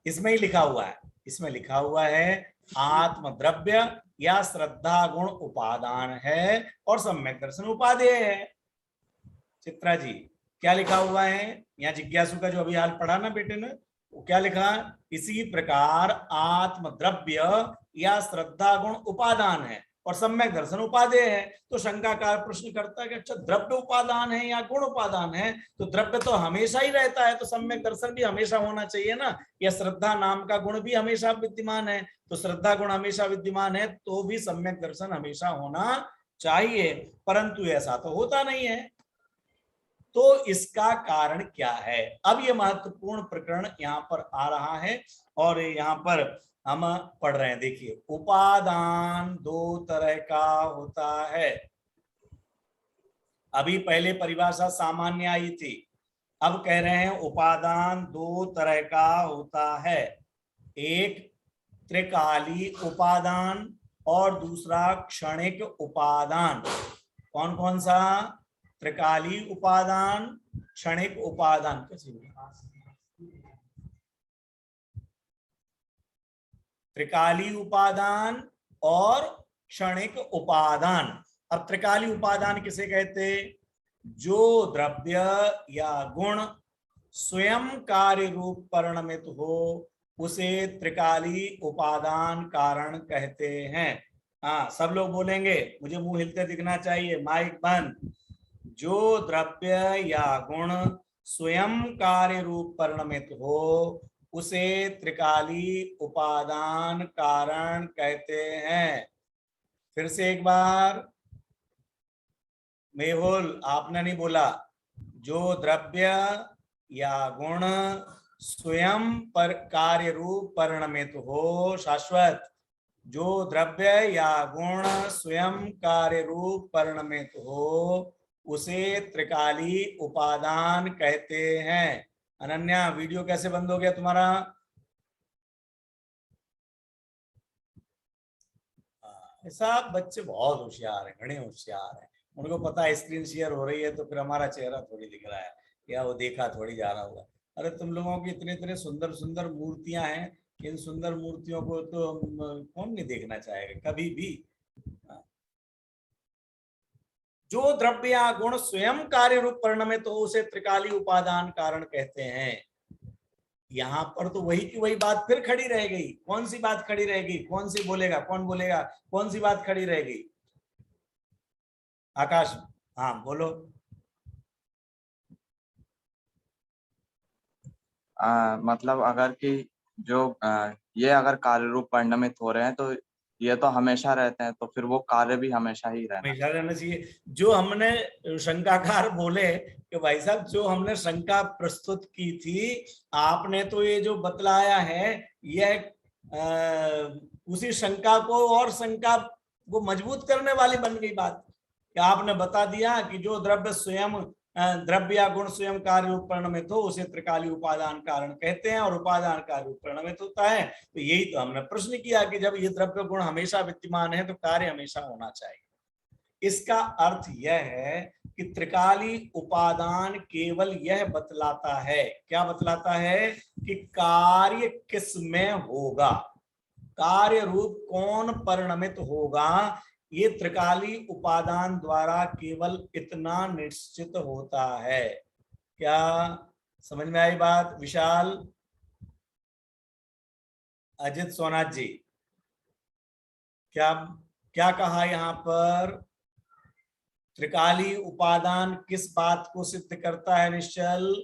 इसमें ही लिखा हुआ है, इसमें लिखा हुआ है आत्म द्रव्य या श्रद्धा गुण उपादान है और सम्यक दर्शन उपादेय है। चित्रा जी क्या लिखा हुआ है यहाँ? जिज्ञासु का जो अभी हाल पढ़ा ना बेटे ने, वो क्या लिखा? इसी प्रकार आत्म द्रव्य या श्रद्धा गुण उपादान है और सम्यक दर्शन उपादेय है। तो शंकाकार प्रश्न करता है कि अच्छा द्रव्य उपादान है या गुण उपादान है, तो द्रव्य तो हमेशा ही रहता है, तो सम्यक दर्शन भी हमेशा होना चाहिए ना। या श्रद्धा नाम का गुण भी हमेशा विद्यमान है, तो श्रद्धा गुण हमेशा विद्यमान है तो भी सम्यक दर्शन हमेशा होना चाहिए, परंतु ऐसा तो होता नहीं है। तो इसका कारण क्या है? अब ये महत्वपूर्ण प्रकरण यहाँ पर आ रहा है और यहाँ पर हम पढ़ रहे हैं। देखिए, उपादान दो तरह का होता है। अभी पहले परिभाषा सामान्य आई थी, अब कह रहे हैं उपादान दो तरह का होता है। एक त्रिकाली उपादान और दूसरा क्षणिक उपादान। कौन कौन सा? त्रिकाली उपादान, क्षणिक उपादान। त्रिकाली उपादान और क्षणिक उपादान। अब त्रिकाली उपादान किसे कहते? जो द्रव्य या गुण स्वयं कार्य रूप परिणमित हो उसे त्रिकाली उपादान कारण कहते हैं। हाँ सब लोग बोलेंगे, मुझे मुंह हिलते दिखना चाहिए, माइक बंद। जो द्रव्य या गुण स्वयं कार्य रूप परिणमित हो उसे त्रिकाली उपादान कारण कहते हैं। फिर से एक बार, मेहुल आपने नहीं बोला। जो द्रव्य या गुण स्वयं पर कार्य रूप परिणमित हो, शाश्वत, जो द्रव्य या गुण स्वयं कार्य रूप परिणमित हो उसे त्रिकाली उपादान कहते हैं। अनन्या वीडियो कैसे बंद हो गया तुम्हारा? ऐसा बच्चे बहुत होशियार हैं, घने होशियार हैं। उनको पता है स्क्रीन शेयर हो रही है तो फिर हमारा चेहरा थोड़ी दिख रहा है या वो देखा थोड़ी जा रहा होगा। अरे तुम लोगों की इतने इतने सुंदर सुंदर मूर्तियां हैं, इन सुंदर मूर्तियों को तो कौन नहीं देखना चाहेगा कभी भी। जो द्रव्य या गुण स्वयं कार्य रूप परिणमित तो उसे त्रिकाली उपादान कारण कहते हैं। यहाँ पर तो वही की वही बात फिर खड़ी रह गई। कौन सी बात खड़ी रहेगी? कौन सी बोलेगा? कौन बोलेगा? कौन सी बात खड़ी रहेगी? आकाश, हाँ बोलो। मतलब अगर कि जो ये अगर कार्य रूप परिणमित हो रहे हैं तो ये तो हमेशा रहते हैं, तो फिर वो कार्य भी हमेशा ही रहना चाहिए। जो हमने शंकाकार बोले कि भाई साहब जो हमने शंका प्रस्तुत की थी, आपने तो ये जो बतलाया है यह उसी शंका को और शंका को मजबूत करने वाली बन गई बात कि आपने बता दिया कि जो द्रव्य स्वयं द्रव्य या गुण स्वयं कार्य रूप परिणमित हो उसे त्रिकाली उपादान कारण कहते हैं और उपादान कार्य रूप परिणमित होता है। तो यही तो हमने प्रश्न किया कि जब ये द्रव्य गुण हमेशा विद्यमान है तो कार्य हमेशा होना चाहिए। इसका अर्थ यह है कि त्रिकाली उपादान केवल यह बतलाता है, क्या बतलाता है कि कार्य किस में होगा, कार्य रूप कौन परिणमित होगा, ये त्रिकाली उपादान द्वारा केवल इतना निश्चित होता है। क्या समझ में आई बात? विशाल, अजित, सोनाथ जी, क्या क्या कहा यहां पर? त्रिकाली उपादान किस बात को सिद्ध करता है निश्चल?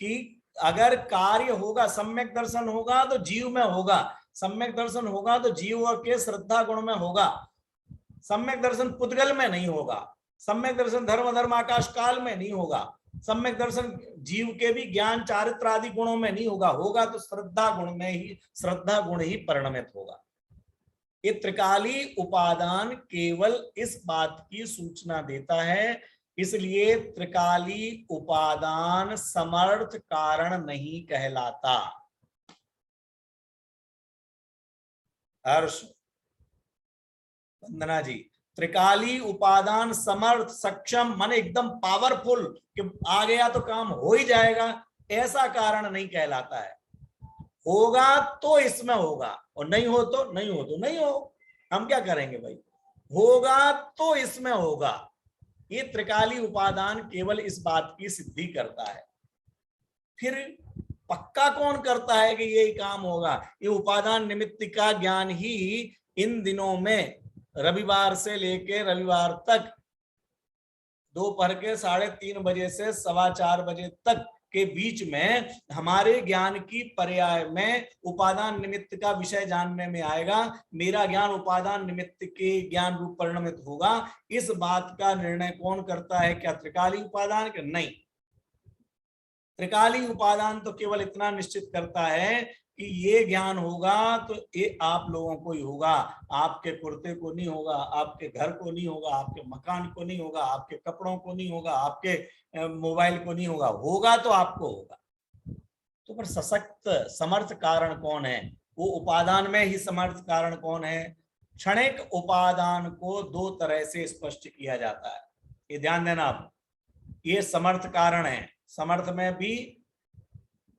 कि अगर कार्य होगा, सम्यक दर्शन होगा तो जीव में होगा, सम्यक दर्शन होगा तो जीव के श्रद्धा गुण में होगा, सम्यक दर्शन पुद्गल में नहीं होगा, सम्यक दर्शन धर्म धर्म आकाश काल में नहीं होगा, सम्यक दर्शन जीव के भी ज्ञान चारित्र आदि गुणों में नहीं होगा, होगा तो श्रद्धा गुण में ही, श्रद्धा गुण ही परिणमित होगा। ये त्रिकाली उपादान केवल इस बात की सूचना देता है, इसलिए त्रिकाली उपादान समर्थ कारण नहीं कहलाता। हर्ष, वंदना जी, त्रिकाली उपादान समर्थ, सक्षम, मन एकदम पावरफुल कि आ गया तो काम हो ही जाएगा, ऐसा कारण नहीं कहलाता है। होगा तो इसमें होगा और नहीं हो तो नहीं हो, तो नहीं हो, हम क्या करेंगे भाई? होगा तो इसमें होगा। ये त्रिकाली उपादान केवल इस बात की सिद्धि करता है। फिर पक्का कौन करता है कि यही काम होगा? ये उपादान निमित्त का ज्ञान ही इन दिनों में रविवार से लेके रविवार तक दोपहर के 3:30 बजे से 4:15 बजे तक के बीच में हमारे ज्ञान की पर्याय में उपादान निमित्त का विषय जानने में आएगा। मेरा ज्ञान उपादान निमित्त के ज्ञान रूप परिणमित होगा। इस बात का निर्णय कौन करता है? क्या त्रिकाली उपादान? के नहीं, त्रिकाली उपादान तो केवल इतना निश्चित करता है कि ये ज्ञान होगा तो ये आप लोगों को ही होगा, आपके कुर्ते को नहीं होगा, आपके घर को नहीं होगा, आपके मकान को नहीं होगा, आपके कपड़ों को नहीं होगा, आपके मोबाइल को नहीं होगा, होगा तो आपको होगा। तो पर सशक्त समर्थ कारण कौन है? वो उपादान में ही समर्थ कारण कौन है? क्षणिक उपादान को दो तरह से स्पष्ट किया जाता है, ये ध्यान देना आप। ये समर्थ कारण है, समर्थ में भी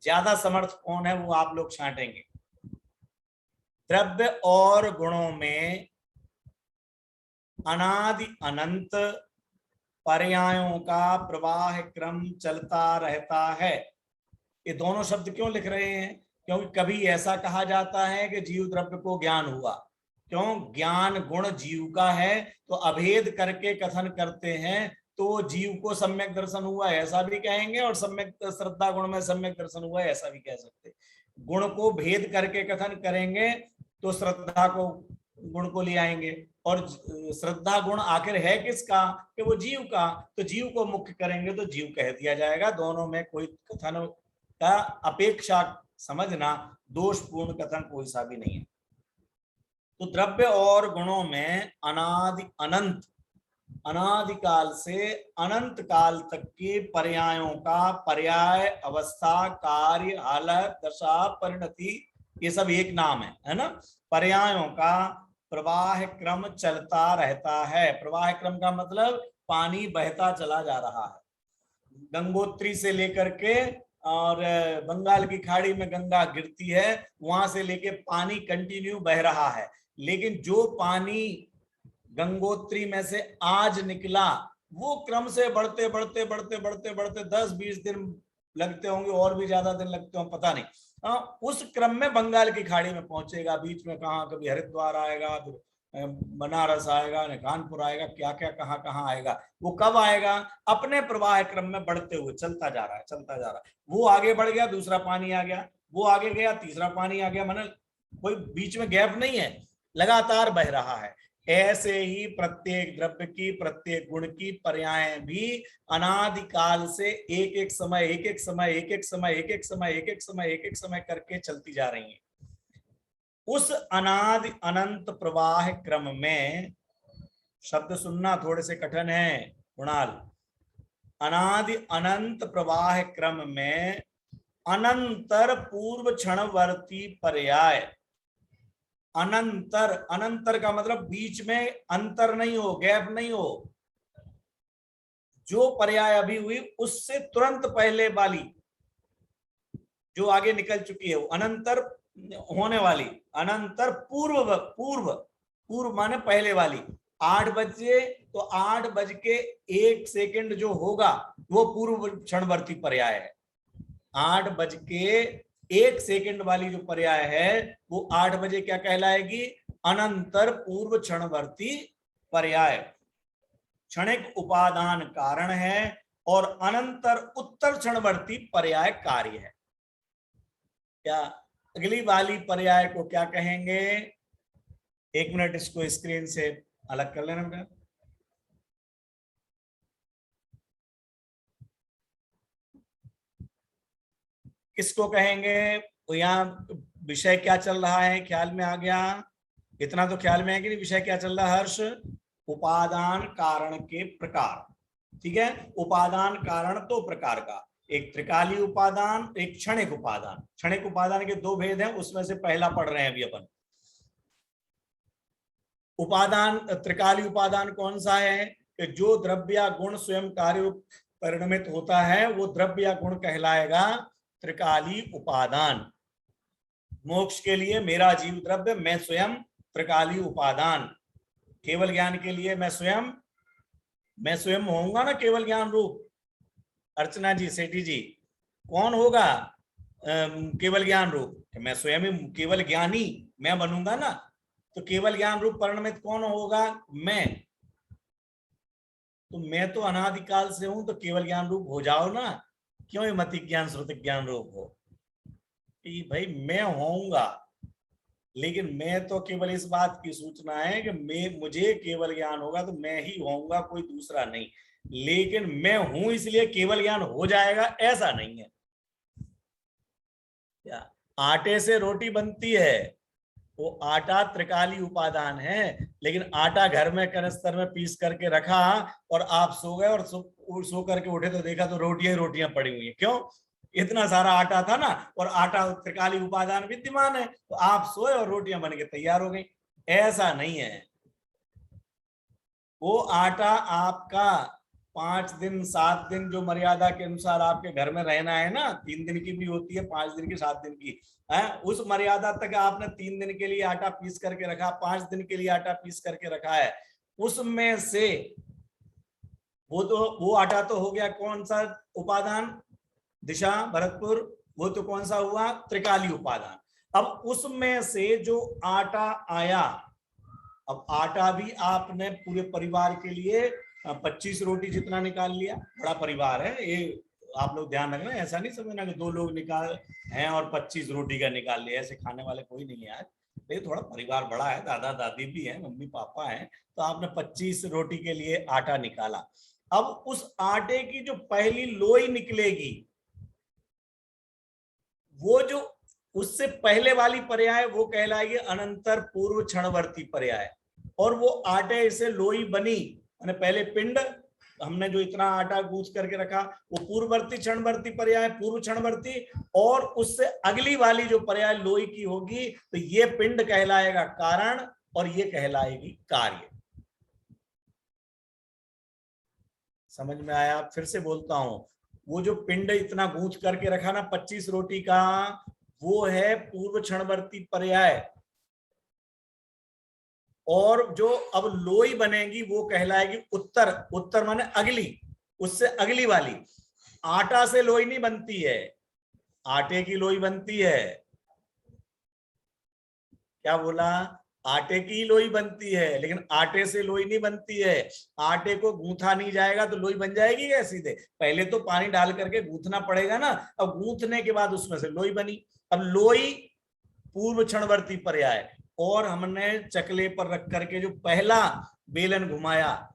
ज्यादा समर्थ कौन है वो आप लोग छांटेंगे। द्रव्य और गुणों में अनादि अनंत पर्यायों का प्रवाह क्रम चलता रहता है। ये दोनों शब्द क्यों लिख रहे हैं? क्योंकि कभी ऐसा कहा जाता है कि जीव द्रव्य को ज्ञान हुआ, क्यों? ज्ञान गुण जीव का है, तो अभेद करके कथन करते हैं तो जीव को सम्यक दर्शन हुआ ऐसा भी कहेंगे और सम्यक श्रद्धा गुण में सम्यक दर्शन हुआ ऐसा भी कह सकते। गुण को भेद करके कथन करेंगे तो श्रद्धा को गुण को ले आएंगे, और श्रद्धा गुण आखिर है किसका? कि वो जीव का, तो जीव को मुख्य करेंगे तो जीव कह दिया जाएगा। दोनों में कोई कथन का अपेक्षा समझना दोषपूर्ण कथन कोई सा भी नहीं है। तो द्रव्य और गुणों में अनादि अनंत, अनादिकाल से अनंत काल तक के पर्यायों का, पर्याय, अवस्था, कार्य, हालत, दशा, परिणति, ये सब एक नाम है ना? पर्यायों का प्रवाह क्रम चलता रहता है। प्रवाह क्रम का मतलब पानी बहता चला जा रहा है, गंगोत्री से लेकर के और बंगाल की खाड़ी में गंगा गिरती है, वहां से लेके पानी कंटिन्यू बह रहा है। लेकिन जो पानी गंगोत्री में से आज निकला वो क्रम से बढ़ते बढ़ते बढ़ते बढ़ते बढ़ते 10-20 दिन लगते होंगे, और भी ज्यादा दिन लगते होंगे, पता नहीं। उस क्रम में बंगाल की खाड़ी में पहुंचेगा। बीच में कहाँ कभी हरिद्वार आएगा, फिर बनारस आएगा, कानपुर आएगा, क्या क्या कहाँ कहाँ आएगा। वो कब आएगा? अपने प्रवाह क्रम में बढ़ते हुए चलता जा रहा है, चलता जा रहा है। वो आगे बढ़ गया, दूसरा पानी आ गया, वो आगे गया, तीसरा पानी आ गया, मतलब कोई बीच में गैप नहीं है, लगातार बह रहा है। ऐसे ही प्रत्येक द्रव्य की, प्रत्येक गुण की पर्याय भी अनादिकाल से एक एक समय, एक एक समय, एक एक समय, एक एक समय, एक एक समय, एक एक समय करके चलती जा रही हैं। उस अनादि अनंत प्रवाह क्रम में, शब्द सुनना थोड़े से कठिन है कुणाल, अनादि अनंत प्रवाह क्रम में अनंतर पूर्व क्षणवर्ती पर्याय, अनंतर, अनंतर का मतलब बीच में अंतर नहीं हो, गैप नहीं हो, जो पर्याय अभी हुई उससे तुरंत पहले वाली जो आगे निकल चुकी है वो अनंतर होने वाली, अनंतर पूर्व, पूर्व, पूर्व माने पहले वाली। 8 बजे तो 8:01 जो होगा वो पूर्व क्षणवर्ती पर्याय है। 8:01 वाली जो पर्याय है वो 8 बजे क्या कहलाएगी? अनंतर पूर्व क्षणवर्ती पर्याय। क्षणिक उपादान कारण है और अनंतर उत्तर क्षणवर्ती पर्याय कार्य है। क्या अगली वाली पर्याय को क्या कहेंगे? 1 मिनट इसको स्क्रीन से अलग कर लेना बेटा। किसको कहेंगे? तो यहाँ विषय क्या चल रहा है ख्याल में आ गया? इतना तो ख्याल में है कि नहीं विषय क्या चल रहा है हर्ष? उपादान कारण के प्रकार। ठीक है, उपादान कारण 2 प्रकार का, एक त्रिकालीय उपादान, एक क्षणिक उपादान। क्षणिक उपादान के 2 भेद हैं, उसमें से पहला पढ़ रहे हैं अभी अपन। उपादान, त्रिकालीय उपादान कौन सा है? कि जो द्रव्य या गुण स्वयं कार्य परिणमित होता है वो द्रव्य या गुण कहलाएगा त्रिकालीय उपादान। मोक्ष के लिए मेरा जीव द्रव्य, मैं स्वयं त्रिकालीय उपादान। केवल ज्ञान के लिए मैं स्वयं होऊंगा ना केवल ज्ञान रूप। अर्चना जी, सेठी जी, कौन होगा केवल ज्ञान रूप? मैं स्वयं ही केवल ज्ञानी मैं बनूंगा ना, तो केवल ज्ञान रूप परिणमित कौन होगा? मैं। तो मैं तो अनादिकाल से हूं, तो केवल ज्ञान रूप हो जाओ ना, क्यों ही मति ज्ञान श्रुति ज्ञान रूप हो? कि भाई मैं होऊंगा, लेकिन मैं तो केवल इस बात की सूचना है कि मुझे केवल ज्ञान होगा तो मैं ही होऊंगा, कोई दूसरा नहीं। लेकिन मैं हूं इसलिए केवल ज्ञान हो जाएगा, ऐसा नहीं है। क्या आटे से रोटी बनती है, वो आटा त्रिकालीय उपादान है, लेकिन आटा घर में कनस्तर में पीस करके रखा और आप सो गए और सो करके उठे तो देखा तो रोटियां पड़ी हुई है। क्यों? इतना सारा आटा था ना, और आटा त्रिकालीय उपादान विद्यमान है, तो आप सोए और रोटियां बन के तैयार हो गई। ऐसा नहीं है। वो आटा आपका 5 दिन 7 दिन जो मर्यादा के अनुसार आपके घर में रहना है ना, 3 दिन की भी होती है, 5 दिन की, 7 दिन की है, उस मर्यादा तक आपने 3 दिन के लिए आटा पीस करके रखा, 5 दिन के लिए आटा पीस करके रखा है। उसमें से वो आटा तो हो गया कौन सा उपादान? दिशा, भरतपुर, वो तो कौन सा हुआ? त्रिकालीय उपादान। अब उसमें से जो आटा आया, अब आटा भी आपने पूरे परिवार के लिए 25 रोटी जितना निकाल लिया। बड़ा परिवार है ये, आप लोग ध्यान रखना, ऐसा नहीं समझना कि 2 लोग निकाल हैं और 25 रोटी का निकाल लिया, ऐसे खाने वाले कोई नहीं है आज। लेकिन थोड़ा परिवार बड़ा है, दादा दादी भी है, मम्मी पापा हैं, तो आपने 25 रोटी के लिए आटा निकाला। अब उस आटे की जो पहली लोई निकलेगी, वो जो उससे पहले वाली पर्याय वो कहलाएगी अनंतर पूर्व क्षणवर्ती पर्याय। और वो आटे से लोई बनी, मैंने पहले पिंड, हमने जो इतना आटा गूंथ करके रखा वो पूर्ववर्ती क्षणवर्ती पर्याय, पूर्व क्षणवर्ती। और उससे अगली वाली जो पर्याय लोई की होगी, तो ये पिंड कहलाएगा कारण और ये कहलाएगी कार्य। समझ में आया? फिर से बोलता हूं, वो जो पिंड इतना गूंथ करके रखा ना 25 रोटी का, वो है पूर्व क्षणवर्ती पर्याय। और जो अब लोई बनेगी वो कहलाएगी उत्तर। उत्तर माने अगली, उससे अगली वाली। आटा से लोई नहीं बनती है, आटे की लोई बनती है। क्या बोला? आटे की लोई बनती है, लेकिन आटे से लोई नहीं बनती है। आटे को गूंथा नहीं जाएगा तो लोई बन जाएगी क्या सीधे? पहले तो पानी डाल करके गूंथना पड़ेगा ना, अब गूंथने के बाद उसमें से लोई बनी। अब लोई पूर्व क्षणवर्ती पर्याय, और हमने चकले पर रख करके जो पहला बेलन घुमाया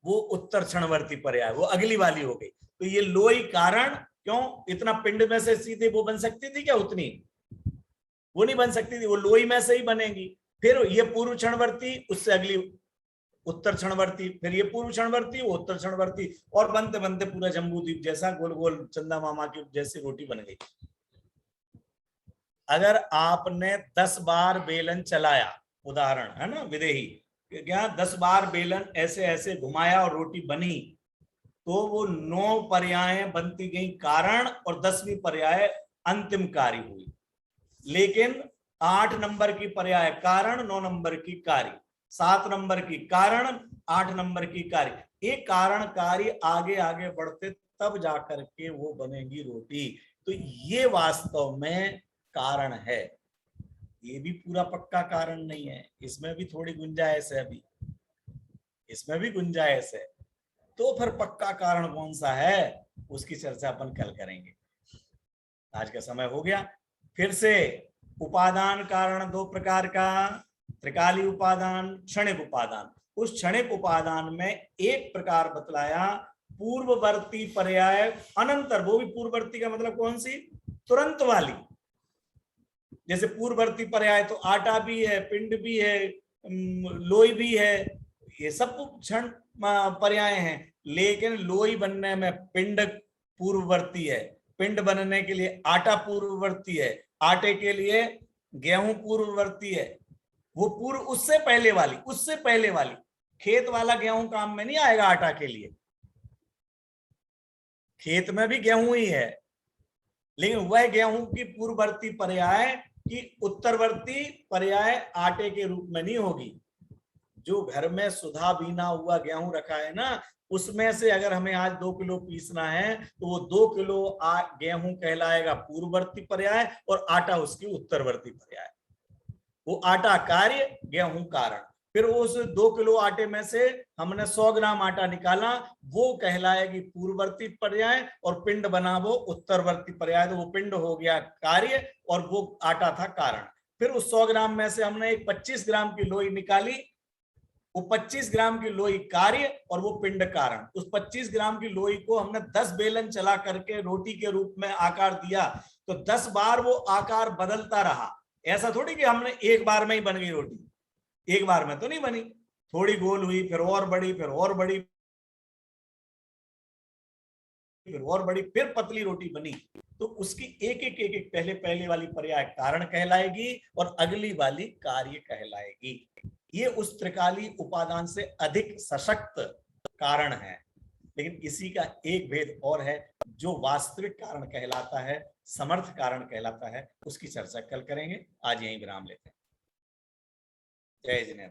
वो उत्तर क्षणवर्ती पर्याय, वो अगली वाली हो गई। तो ये लोई कारण, क्यों? इतना पिंड में से सीधे वो बन सकती थी क्या? उतनी वो नहीं बन सकती थी, वो लोई में से ही बनेगी। फिर ये पूर्व क्षणवर्ती, उससे अगली उत्तर क्षणवर्ती, फिर ये पूर्व क्षणवर्ती, वो उत्तर क्षणवर्ती, और बनते बनते पूरा जम्बू द्वीप जैसा गोल गोल चंदा मामा की जैसी रोटी बन गई। अगर आपने 10 बार बेलन चलाया, उदाहरण है ना विदेही, क्या 10 बार बेलन ऐसे ऐसे घुमाया और रोटी बनी, तो वो 9 पर्यायें बनती गई कारण, और 10वीं पर्याय अंतिम कार्य हुई। लेकिन 8 नंबर की पर्याय कारण, 9 नंबर की कार्य, 7 नंबर की कारण, 8 नंबर की कार्य। एक कारण कार्य आगे आगे बढ़ते तब जाकर के वो बनेगी रोटी। तो ये वास्तव में कारण है, ये भी पूरा पक्का कारण नहीं है, इसमें भी थोड़ी गुंजाइश है, अभी इसमें भी गुंजाइश है। तो फिर पक्का कारण कौन सा है, उसकी चर्चा अपन कल करेंगे। आज का समय हो गया। फिर से उपादान कारण 2 प्रकार का, त्रिकाली उपादान, क्षणिक उपादान। उस क्षणिक उपादान में एक प्रकार बतलाया पूर्ववर्ती पर्याय अनंतर, वो भी पूर्ववर्ती का मतलब कौन सी, तुरंत वाली। जैसे पूर्ववर्ती पर्याय तो आटा भी है, पिंड भी है, लोई भी है, ये सब क्षण पर्याय हैं। लेकिन लोई बनने में पिंड पूर्ववर्ती है, पिंड बनने के लिए आटा पूर्ववर्ती है, आटे के लिए गेहूं पूर्ववर्ती है। वो पूर्व उससे पहले वाली, उससे पहले वाली। खेत वाला गेहूं काम में नहीं आएगा आटा के लिए, खेत में भी गेहूं ही है, लेकिन वह गेहूं की पूर्ववर्ती पर्याय की उत्तरवर्ती पर्याय आटे के रूप में नहीं होगी। जो घर में सुधा बीना हुआ गेहूं रखा है ना, उसमें से अगर हमें आज 2 किलो पीसना है तो वो 2 किलो गेहूं कहलाएगा पूर्ववर्ती पर्याय, और आटा उसकी उत्तरवर्ती पर्याय। वो आटा कार्य, गेहूं कारण। फिर उस 2 किलो आटे में से हमने 100 ग्राम आटा निकाला, वो कहलाएगी पूर्ववर्ती पर्याय, और पिंड बना वो उत्तरवर्ती पर्याय। तो वो पिंड हो गया कार्य और वो आटा था कारण। फिर उस 100 ग्राम में से हमने एक 25 ग्राम की लोई निकाली, वो 25 ग्राम की लोई कार्य और वो पिंड कारण। उस 25 ग्राम की लोई को हमने 10 बेलन चला करके रोटी के रूप में आकार दिया, तो 10 बार वो आकार बदलता रहा। ऐसा थोड़ी कि हमने एक बार में ही बन गई रोटी, एक बार में तो नहीं बनी, थोड़ी गोल हुई, फिर और बड़ी, फिर और बड़ी, फिर और बड़ी, फिर पतली रोटी बनी। तो उसकी एक एक पहले वाली पर्याय कारण कहलाएगी और अगली वाली कार्य कहलाएगी। ये उस त्रिकाली उपादान से अधिक सशक्त कारण है। लेकिन इसी का एक भेद और है, जो वास्तविक कारण कहलाता है, समर्थ कारण कहलाता है, उसकी चर्चा कल करेंगे। आज यहीं विराम लेते हैं। जय जिनेन्द्र।